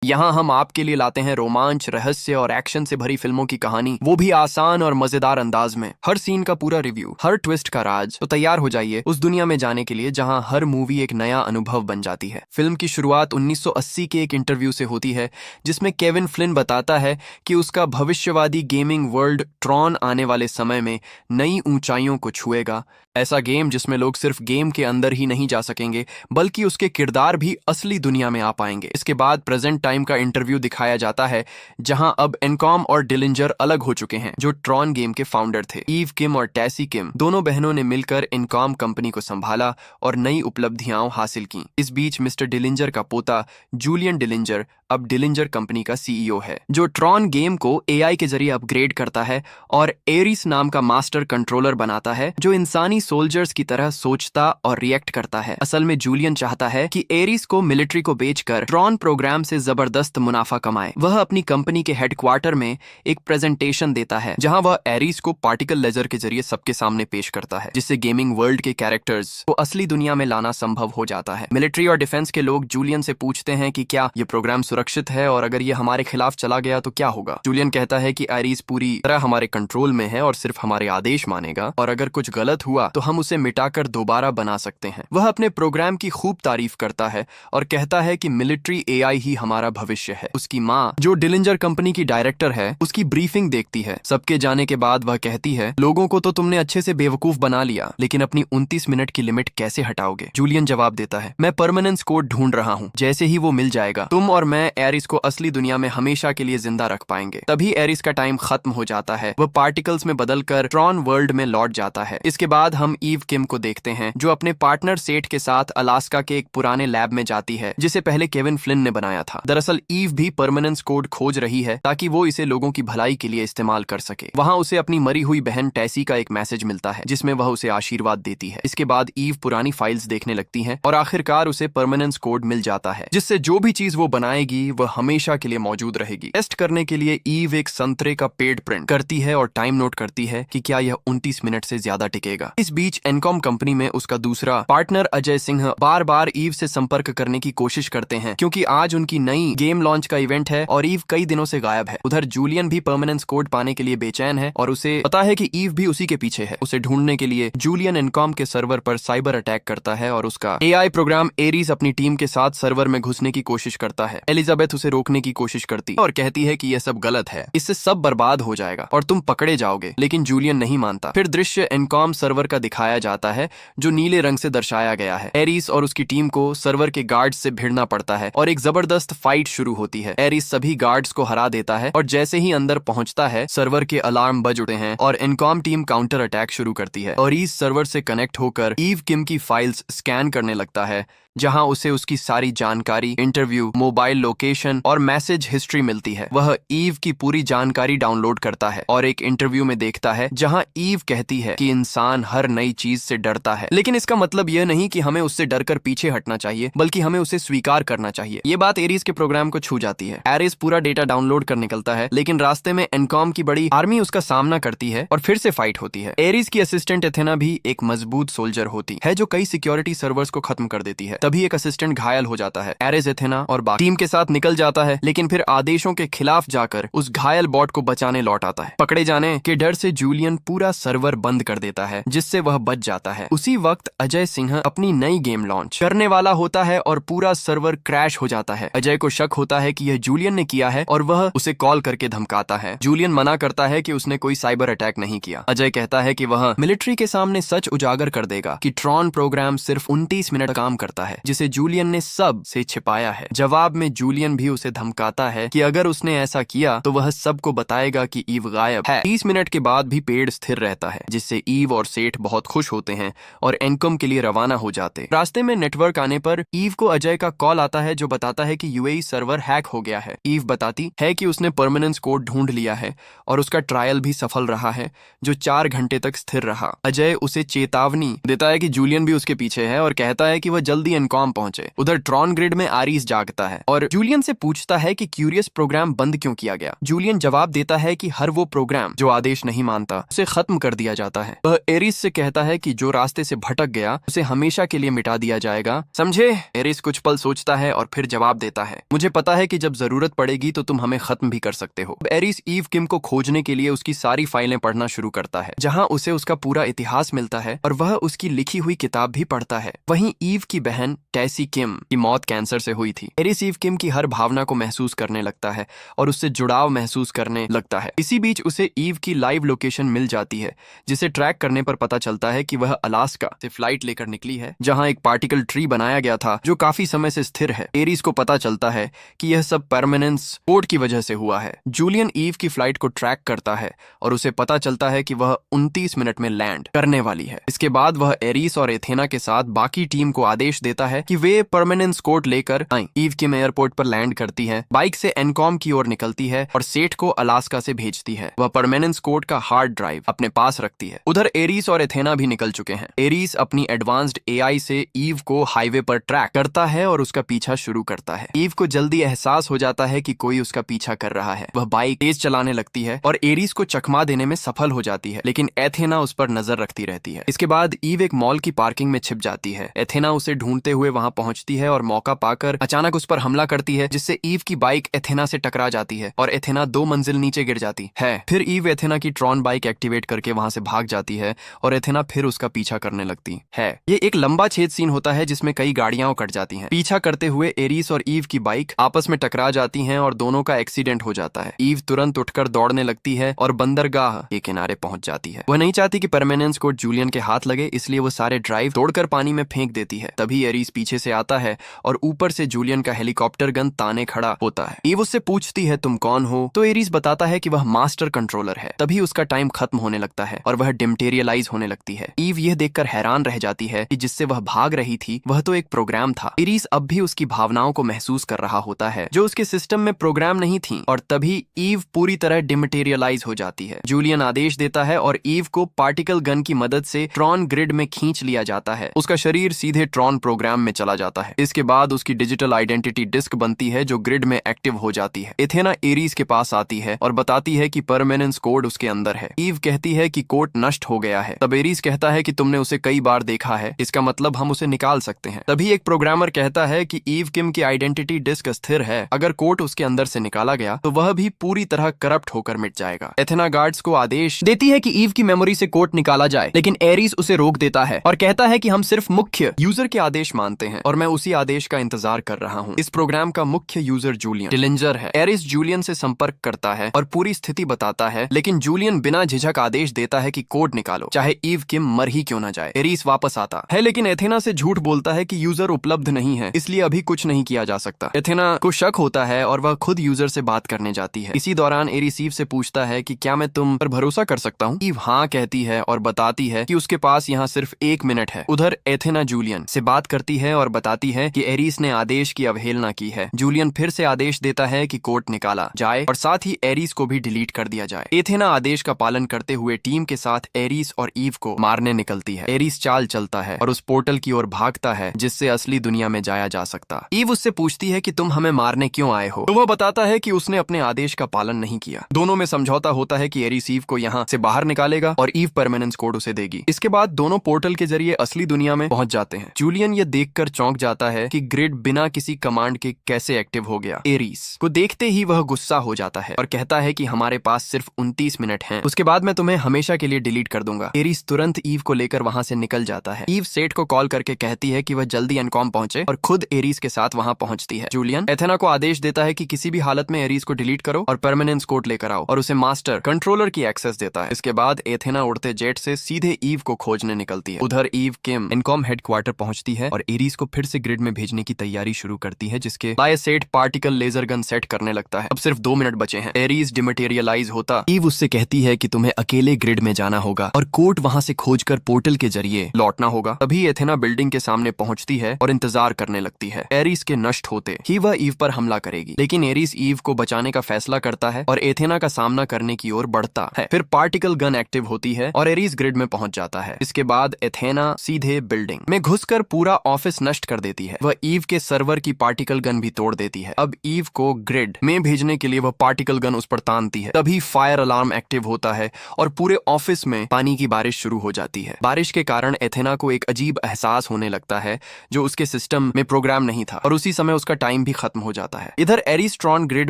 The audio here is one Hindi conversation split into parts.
यहाँ हम आपके लिए लाते हैं रोमांच, रहस्य और एक्शन से भरी फिल्मों की कहानी, वो भी आसान और मजेदार अंदाज में। हर सीन का पूरा रिव्यू, हर ट्विस्ट का राज। तो तैयार हो जाइए उस दुनिया में जाने के लिए जहाँ हर मूवी एक नया अनुभव बन जाती है। फिल्म की शुरुआत 1980 के एक इंटरव्यू से होती है जिसमें केविन फ्लिन बताता है कि उसका भविष्यवादी गेमिंग वर्ल्ड ट्रॉन आने वाले समय में नई ऊंचाइयों को छुएगा। ऐसा गेम जिसमें लोग सिर्फ गेम के अंदर ही नहीं जा सकेंगे बल्कि उसके किरदार भी असली दुनिया में आ पाएंगे। इसके बाद प्रेजेंट टाइम का इंटरव्यू दिखाया जाता है जहां अब एनकॉम और डिलिंजर अलग हो चुके हैं, जो ट्रॉन गेम के फाउंडर थे। ईव किम और टेसी किम दोनों बहनों ने मिलकर एनकॉम कंपनी को संभाला और नई उपलब्धियां हासिल की। इस बीच मिस्टर डिलिंजर का पोता जूलियन डिलिंजर अब डिलिंजर कंपनी का सीईओ है, जो ट्रॉन गेम को एआई के जरिए अपग्रेड करता है और एरिस नाम का मास्टर कंट्रोलर बनाता है जो इंसानी सोल्जर्स की तरह सोचता और रिएक्ट करता है। असल में जूलियन चाहता है कि एरिस को मिलिट्री को बेचकर ट्रॉन प्रोग्राम से जबरदस्त मुनाफा कमाए। वह अपनी कंपनी के हेडक्वार्टर में एक प्रेजेंटेशन देता है जहां वह एरिस को पार्टिकल लेजर के जरिए सबके सामने पेश करता है, जिससे गेमिंग वर्ल्ड के कैरेक्टर्स को असली दुनिया में लाना संभव हो जाता है। मिलिट्री और डिफेंस के लोग जूलियन से पूछते हैं कि क्या ये प्रोग्राम सुरक्षित है और अगर ये हमारे खिलाफ चला गया तो क्या होगा। जूलियन कहता है कि एरिस पूरी तरह हमारे कंट्रोल में है और सिर्फ हमारे आदेश मानेगा, और अगर कुछ गलत हुआ तो हम उसे मिटाकर दोबारा बना सकते हैं। वह अपने प्रोग्राम की खूब तारीफ करता है और कहता है कि मिलिट्री एआई ही हमारा भविष्य है। उसकी माँ, जो डिलिंजर कंपनी की डायरेक्टर है, उसकी ब्रीफिंग देखती है। सबके जाने के बाद वह कहती है, लोगों को तो तुमने अच्छे से बेवकूफ बना लिया, लेकिन अपनी 29 मिनट की लिमिट कैसे हटाओगे। जूलियन जवाब देता है, मैं परमानेंस कोड ढूंढ रहा हूँ, जैसे ही वो मिल जाएगा तुम और मैं एरिस को असली दुनिया में हमेशा के लिए जिंदा रख पाएंगे। तभी एरिस का टाइम खत्म हो जाता है। वह पार्टिकल्स में बदलकर ट्रॉन वर्ल्ड में लौट जाता है। इसके बाद हम ईव किम को देखते हैं जो अपने पार्टनर सेठ के साथ अलास्का के एक पुराने लैब में जाती है जिसे पहले केविन फ्लिन ने बनाया था। दरअसल ईव भी परमानेंस कोड खोज रही है ताकि वो इसे लोगों की भलाई के लिए इस्तेमाल कर सके। वहाँ उसे अपनी मरी हुई बहन टेसी का एक मैसेज मिलता है जिसमें वह उसे आशीर्वाद देती है। इसके बाद ईव पुरानी फाइल्स देखने लगती है और आखिरकार उसे परमानेंस कोड मिल जाता है जिससे जो भी चीज वो बनाएगी वह हमेशा के लिए मौजूद रहेगी। टेस्ट करने के लिए ईव एक संतरे का पेड़ प्रिंट करती है और टाइम नोट करती है कि क्या यह 29 मिनट से ज्यादा टिकेगा। इस बीच एनकॉम कंपनी में उसका दूसरा पार्टनर अजय सिंह बार बार ईव से संपर्क करने की कोशिश करते हैं क्योंकि आज उनकी नई गेम लॉन्च का इवेंट है और ईव कई दिनों से गायब है। उधर जूलियन भी परमानेंस कोड पाने के लिए बेचैन है और उसे पता है कि ईव भी उसी के पीछे है। उसे ढूंढने के लिए जूलियन एनकॉम के सर्वर पर साइबर अटैक करता है और उसका एआई प्रोग्राम एरिस अपनी टीम के साथ सर्वर में घुसने की कोशिश करता है। एलिजाबेथ उसे रोकने की कोशिश करती और कहती है कि यह सब गलत है, इससे सब बर्बाद हो जाएगा और तुम पकड़े जाओगे, लेकिन जूलियन नहीं मानता। फिर दृश्य एनकॉम सर्वर का दिखाया जाता है जो नीले रंग से दर्शाया गया है। एरिस और उसकी टीम को सर्वर के गार्ड्स से भिड़ना पड़ता है और एक जबरदस्त फाइट शुरू होती है। एरिस सभी गार्ड्स को हरा देता है और जैसे ही अंदर पहुंचता है सर्वर के अलार्म बज उठते हैं और एनकॉम टीम काउंटर अटैक शुरू करती है। एरिस सर्वर से कनेक्ट होकर ईव किम की फाइल्स स्कैन करने लगता है जहां उसे उसकी सारी जानकारी, इंटरव्यू, मोबाइल लोकेशन और मैसेज हिस्ट्री मिलती है। वह ईव की पूरी जानकारी डाउनलोड करता है और एक इंटरव्यू में देखता है जहां ईव कहती है कि इंसान हर नई चीज से डरता है, लेकिन इसका मतलब यह नहीं कि हमें उससे डरकर पीछे हटना चाहिए, बल्कि हमें उसे स्वीकार करना चाहिए। ये बात एरिस के प्रोग्राम को छू जाती है। एरिस पूरा डेटा डाउनलोड कर निकलता है, लेकिन रास्ते में एनकॉम की बड़ी आर्मी उसका सामना करती है और फिर से फाइट होती है। एरिस की असिस्टेंट एथेना भी एक मजबूत सोल्जर होती है जो कई सिक्योरिटी सर्वर्स को खत्म कर देती है। तभी एक असिस्टेंट घायल हो जाता है। एरिस, एथेना और बाकी टीम के साथ निकल जाता है, लेकिन फिर आदेशों के खिलाफ जाकर उस घायल बॉट को बचाने लौट आता है। पकड़े जाने के डर से जूलियन पूरा सर्वर बंद कर देता है जिससे वह बच जाता है। उसी वक्त अजय सिंह अपनी नई गेम लॉन्च करने वाला होता है और पूरा सर्वर क्रैश हो जाता है। अजय को शक होता है कि यह जूलियन ने किया है और वह उसे कॉल करके धमकाता है। जूलियन मना करता है कि उसने कोई साइबर अटैक नहीं किया। अजय कहता है कि वह मिलिट्री के सामने सच उजागर कर देगा कि ट्रॉन प्रोग्राम सिर्फ 29 मिनट काम करता है, जिसे जूलियन ने सब से छिपाया है। जवाब में जूलियन भी उसे धमकाता है कि अगर उसने ऐसा किया तो वह सबको बताएगा कि ईव गायब है। 30 मिनट के बाद भी पेड़ स्थिर रहता है, जिससे ईव और सेठ बहुत खुश होते हैं और एनकॉम के लिए रवाना हो जाते। रास्ते में नेटवर्क आने पर ईव को अजय का कॉल आता है जो बताता है कि यूएई सर्वर हैक हो गया है। ईव बताती है कि उसने परमानेंस कोड ढूंढ लिया है और उसका ट्रायल भी सफल रहा है जो 4 घंटे तक स्थिर रहा। अजय उसे चेतावनी देता है कि जूलियन भी उसके पीछे है और कहता है कि वह जल्दी एनकॉम पहुंचे। उधर ट्रॉन ग्रिड में आरीस जागता है और जूलियन से पूछता है कि क्यूरियस प्रोग्राम बंद क्यों किया गया। जूलियन जवाब देता है कि हर वो प्रोग्राम जो आदेश नहीं मानता उसे खत्म कर दिया जाता है। वह एरिस से कहता है कि जो रास्ते से भटक गया उसे हमेशा के लिए मिटा दिया जाएगा, समझे? एरिस कुछ पल सोचता है और फिर जवाब देता है, मुझे पता है कि जब जरूरत पड़ेगी तो तुम हमें खत्म भी कर सकते हो। एरिस ईव किम को खोजने के लिए उसकी सारी फाइलें पढ़ना शुरू करता है, जहां उसे उसका पूरा इतिहास मिलता है और वह उसकी लिखी हुई किताब भी पढ़ता है। वहीं ईव की बहन टेसी किम की मौत कैंसर से हुई थी। एरिस ईव किम की हर भावना को महसूस करने लगता है और उससे जुड़ाव महसूस करने लगता है। इसी बीच उसे ईव की लाइव लोकेशन मिल जाती है, जिसे ट्रैक करने पर पता चलता है कि वह अलास्का से फ्लाइट लेकर निकली है, जहां एक पार्टिकल ट्री बनाया गया था जो काफी समय से स्थिर है। एरिस को पता चलता है कि यह सब परमानेंस कोड की वजह से हुआ है। जूलियन ईव की फ्लाइट को ट्रैक करता है और उसे पता चलता है कि वह 29 मिनट में लैंड करने वाली है। इसके बाद वह एरिस और एथेना के साथ बाकी टीम को आदेश देता है कि वे परमानेंस कोड लेकर आएं। ईव किम एयरपोर्ट पर लैंड करती है, बाइक से एनकॉम की ओर निकलती है और सेठ को अलास्का से भेजती है। वह परमानेंस कोड का हार्ड ड्राइव अपने पास रखती है। उधर एरिस और एथेना भी निकल चुके हैं। एरिस अपनी एडवांस्ड एआई से ईव को हाईवे पर ट्रैक करता है और उसका पीछा शुरू करता है। ईव को जल्दी एहसास हो जाता है कि कोई उसका पीछा कर रहा है। वह बाइक तेज चलाने लगती है और एरिस को चकमा देने में सफल हो जाती है, लेकिन एथेना उस पर नजर रखती रहती है। इसके बाद ईव एक मॉल की पार्किंग में छिप जाती है। एथेना उसे ढूंढते हुए वहां पहुंचती है और मौका पाकर अचानक उस पर हमला करती है, जिससे ईव की बाइक एथेना से टकरा जाती है और एथेना 2 मंजिल नीचे गिर जाती है। फिर ईव एथेना की ट्रॉन बाइक एक्टिवेट करके वहां से भाग जाती है और एथेना फिर उसका पीछा करने लगती है। ये एक लंबा छेद सीन होता है जिसमें कई गाड़ियां कट जाती हैं। पीछा करते हुए एरिस और ईव की बाइक आपस में टकरा जाती हैं और दोनों का एक्सीडेंट हो जाता है। ईव तुरंत उठकर दौड़ने लगती है और बंदरगाह के किनारे पहुंच जाती है। वह नहीं चाहती कि परमानेंस कोड जूलियन के हाथ लगे, इसलिए वो सारे ड्राइव तोड़कर पानी में फेंक देती है। तभी एरिस पीछे से आता है और ऊपर से जूलियन का हेलीकॉप्टर गन ताने खड़ा होता है। ईव उससे पूछती है, तुम कौन हो? तो एरिस बताता है कि वह मास्टर कंट्रोलर है। तभी उसका टाइम खत्म होने लगता है और वह डिमटेरियलाइज होने लगती है। ईव यह देखकर हैरान रह जाती है कि जिससे वह भाग रही थी वह तो एक प्रोग्राम था। एरिस अब भी उसकी भावनाओं को महसूस कर रहा होता है जो उसके सिस्टम में प्रोग्राम नहीं थी, और तभी ईव पूरी तरह डिमटेरियलाइज हो जाती है। जूलियन आदेश देता है और ईव को पार्टिकल गन की मदद से ट्रॉन ग्रिड में खींच लिया जाता है। उसका शरीर सीधे ट्रॉन प्रोग्राम में चला जाता है। इसके बाद उसकी डिजिटल आइडेंटिटी डिस्क बनती है जो ग्रिड में एक्टिव हो जाती है। एथेना एरिस के पास आती है और बताती है कि परमानेंस कोड उसके अंदर है। ईव कहती है कि कोड नष्ट हो गया है। तब एरिस कहता है कि तुमने उसे कई बार देखा है, इसका मतलब हम उसे निकाल सकते हैं। तभी एक प्रोग्रामर कहता है कि ईव किम की आइडेंटिटी डिस्क स्थिर है, अगर कोड उसके अंदर से निकाला गया तो वह भी पूरी तरह करप्ट होकर मिट जाएगा। एथेना गार्ड्स को आदेश देती है कि ईव की मेमोरी से कोड निकाला जाए, लेकिन एरिस उसे रोक देता है और कहता है कि हम सिर्फ मुख्य यूजर के आदेश मानते हैं और मैं उसी आदेश का इंतजार कर रहा हूँ। इस प्रोग्राम का मुख्य यूजर जूलियन डिलिंजर है। एरिस जूलियन से संपर्क करता है और पूरी स्थिति बताता है, लेकिन जूलियन बिना झिझक आदेश देता है कि कोड निकालो, चाहे ईव किम मर ही क्यों ना जाए। एरिस वापस आता है, लेकिन एथेना से झूठ बोलता है कि यूजर उपलब्ध नहीं है, इसलिए अभी कुछ नहीं किया जा सकता। एथेना को शक होता है और वह खुद यूजर से बात करने जाती है। इसी दौरान एरिस ईव से पूछता है कि क्या मैं तुम पर भरोसा कर सकता हूँ? ईव हाँ कहती है और बताती है कि उसके पास यहाँ सिर्फ 1 मिनट है। उधर एथेना जूलियन से बात करती है और बताती है कि एरिस ने आदेश की अवहेलना की है। जूलियन फिर से आदेश देता है कि कोड निकाला जाए और साथ ही एरिस को भी डिलीट कर दिया जाए। एथेना आदेश का पालन करते हुए टीम के साथ एरिस और ईव को मारने निकलती है। एरिस चाल चलता है और उस पोर्टल की ओर भागता है जिससे असली दुनिया में जाया जा सकता। ईव उससे पूछती है कि तुम हमें मारने क्यों आए हो, तो वह बताता है कि उसने अपने आदेश का पालन नहीं किया। दोनों में समझौता होता है कि एरिस ईव को यहाँ से बाहर निकालेगा और ईव परमानेंस कोड उसे देगी। इसके बाद दोनों पोर्टल के जरिए असली दुनिया में पहुंच जाते हैं। जूलियन ये देखकर चौंक जाता है कि ग्रिड बिना किसी कमांड के कैसे एक्टिव हो गया। एरिस को देखते ही वह गुस्सा हो जाता है और कहता है कि हमारे पास सिर्फ 29 मिनट हैं, उसके बाद मैं तुम्हें हमेशा के लिए डिलीट कर दूंगा। एरिस तुरंत ईव को लेकर वहां से निकल जाता है। ईव सेठ को कॉल करके कहती है कि वह जल्दी एनकॉम पहुंचे और खुद एरिस के साथ वहां पहुंचती है। जूलियन एथेना को आदेश देता है कि किसी भी हालत में एरिस को डिलीट करो और परमानेंस कोड लेकर आओ, और उसे मास्टर कंट्रोलर की एक्सेस देता है। इसके बाद एथेना उड़ते जेट से सीधे ईव को खोजने निकलती है। उधर ईव किम एनकॉम हेडक्वार्टर पहुंचती है और एरिस को फिर से ग्रिड में भेजने की तैयारी शुरू करती है, जिसके लिए सेठ पार्टिकल लेजर गन सेट करने लगता है। अब सिर्फ 2 मिनट बचे हैं। एरिस डिमटेरियलाइज होता ईव उससे कहती है कि तुम्हें अकेले ग्रिड में जाना होगा और कोड वहां से खोजकर पोर्टल के जरिए लौटना होगा। तभी एथेना बिल्डिंग के सामने पहुंचती है और इंतजार करने लगती है। एरिस के नष्ट होते ही वह ईव पर हमला करेगी, लेकिन एरिस ईव को बचाने का फैसला करता है और एथेना का सामना करने की ओर बढ़ता है। फिर पार्टिकल गन एक्टिव होती है और एरिस ग्रिड में पहुंच जाता है। इसके बाद एथेना सीधे बिल्डिंग में घुसकर पूरा ऑफिस नष्ट कर देती है। वह ईव के सर्वर की पार्टिकल गन भी तोड़ देती है। अब ईव को ग्रिड में भेजने के लिए वह पार्टिकल गन उस पर तानती है। तभी फायर अलार्म एक्टिव होता है और पूरे ऑफिस में पानी की बारिश शुरू हो जाती है। बारिश के कारण एथेना को एक अजीब एहसास होने लगता है जो उसके सिस्टम में प्रोग्राम नहीं था, और उसी समय उसका टाइम भी खत्म हो जाता है। इधर एरीज ट्रॉन ग्रिड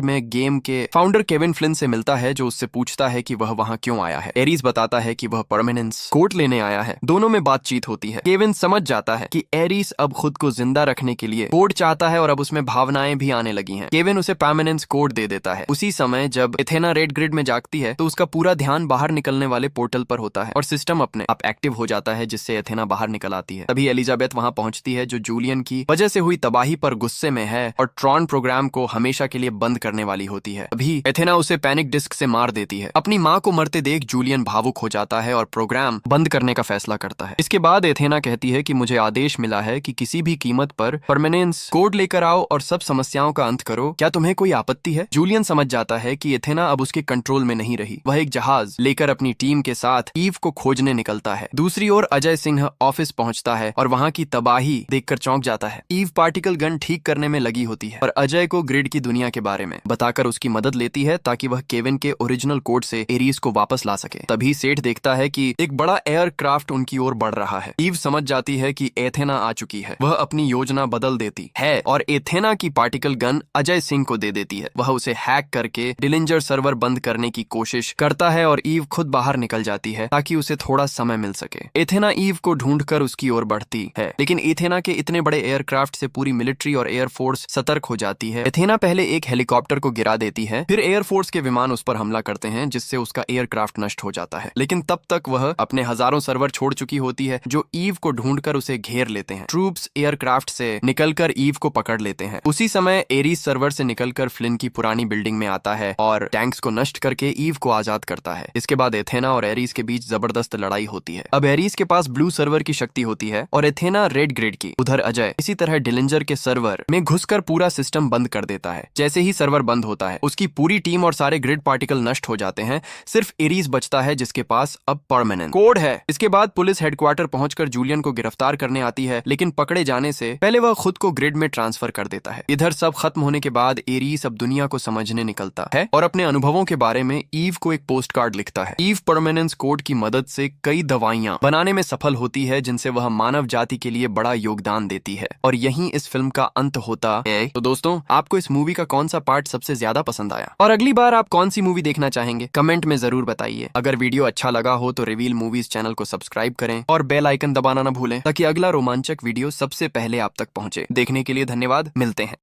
में गेम के फाउंडर केविन फ्लिन से मिलता है, जो उससे पूछता है कि वह वहां क्यों आया है। एरीज बताता है कि वह परमानेंस कोड लेने आया है। दोनों में बातचीत होती है। केविन समझ जाता है कि एरीज अब खुद को जिंदा रखने के लिए कोड चाहता है और अब उसमें भावनाएं भी आने लगी हैं। केविन उसे परमानेंस कोड दे देता है। उसी समय जब एथेना रेड ग्रिड में जागती है तो उसका पूरा ध्यान बाहर निकलने वाले पोर्टल पर होता है और सिस्टम अपने आप एक्टिव हो जाता है, जिससे एथेना बाहर निकल आती है। तभी एलिजाबेथ वहां पहुंचती है, जो जूलियन की वजह से हुई तबाही पर गुस्से में है और ट्रॉन प्रोग्राम को हमेशा के लिए बंद करने वाली होती है। अभी एथेना उसे पैनिक डिस्क से मार देती है। अपनी माँ को मरते देख जूलियन भावुक हो जाता है और प्रोग्राम बंद करने का फैसला करता है। इसके बाद एथेना कहती है कि मुझे आदेश मिला है कि किसी भी कीमत पर परमानेंस कोड लेकर आओ और सब समस्याओं का अंत करो। क्या तुम्हें कोई आपत्ति है? जूलियन समझ जाता है कि एथेना अब उसके कंट्रोल में नहीं रही। वह एक जहाज लेकर अपनी टीम के साथ ईव को खोजने निकलता है। दूसरी ओर अजय सिंह ऑफिस पहुंचता है और वहां की तबाही देखकर चौंक जाता है। ईव पार्टिकल गन ठीक करने में लगी होती है और अजय को ग्रिड की दुनिया के बारे में बताकर उसकी मदद लेती है ताकि वह केविन के ओरिजिनल कोड से एरीज को वापस ला सके। तभी सेठ देखता है कि एक बड़ा एयरक्राफ्ट उनकी ओर बढ़ रहा है। ईव समझ जाती है कि एथेना आ चुकी है। वह अपनी योजना बदल देती है और एथेना की पार्टिकल गन अजय सिंह को दे देती है। वह उसे हैक करके डिलिंजर सर्वर बंद करने की कोशिश करता है और ईव खुद बाहर निकल जाती है ताकि उसे थोड़ा समय मिल सके। एथेना ईव को ढूंढकर उसकी ओर बढ़ती है, लेकिन एथेना के इतने बड़े एयरक्राफ्ट से पूरी मिलिट्री और एयरफोर्स सतर्क हो जाती है। एथेना पहले एक हेलीकॉप्टर को गिरा देती है, फिर एयरफोर्स के विमान उस पर हमला करते हैं, जिससे उसका एयरक्राफ्ट नष्ट हो जाता है। लेकिन तब तक वह अपने हजारों सर्वर छोड़ चुकी होती है, जो ईव को ढूंढकर उसे घेर लेते हैं। ट्रूप्स एयरक्राफ्ट से निकलकर ईव को पकड़ लेते हैं। उसी समय एरीज सर्वर से निकलकर फ्लिन की पुरानी बिल्डिंग में आता है और टैंक्स को नष्ट करके ईव को आजाद करता है। इसके बाद एथेना और एरीज के बीच जबरदस्त लड़ाई होती है। अब एरीज के पास ब्लू सर्वर की शक्ति होती है और एथेना रेड ग्रिड की। उधर अजय इसी तरह डिलिंजर के सर्वर में घुसकर पूरा सिस्टम बंद कर देता है। जैसे ही सर्वर बंद होता है, उसकी पूरी टीम और सारे ग्रिड पार्टिकल नष्ट हो जाते हैं। सिर्फ एरीज बचता है, जिसके पास अब परमानेंट कोड है। इसके बाद पुलिस हेडक्वार्टर पहुंचकर जूलियन को गिरफ्तार करने आती है, लेकिन पकड़े जाने से पहले वह खुद को ग्रिड में ट्रांसफर कर देता है। इधर सब खत्म होने के बाद एरीज अब दुनिया को समझने निकलता है और अपने अनुभवों के बारे में ईव को एक पोस्ट कार्ड लिखता है। ईव परमानेंस कोड की मदद से कई दवाइयां बनाने में सफल होती है, जिनसे वह मानव जाति के लिए बड़ा योगदान देती है। और यहीं इस फिल्म का अंत होता है। तो दोस्तों, आपको इस मूवी का कौन सा पार्ट सबसे ज्यादा पसंद आया और अगली बार आप कौन सी मूवी देखना चाहेंगे? कमेंट में जरूर बताइए। अगर वीडियो अच्छा लगा हो तो रिवील मूवीज चैनल को सब्सक्राइब करें और बेल आइकन दबाना न भूलें, ताकि अगला रोमांचक वीडियो सबसे पहले आप तक पहुंचे। देखने के लिए धन्यवाद। मिलते हैं।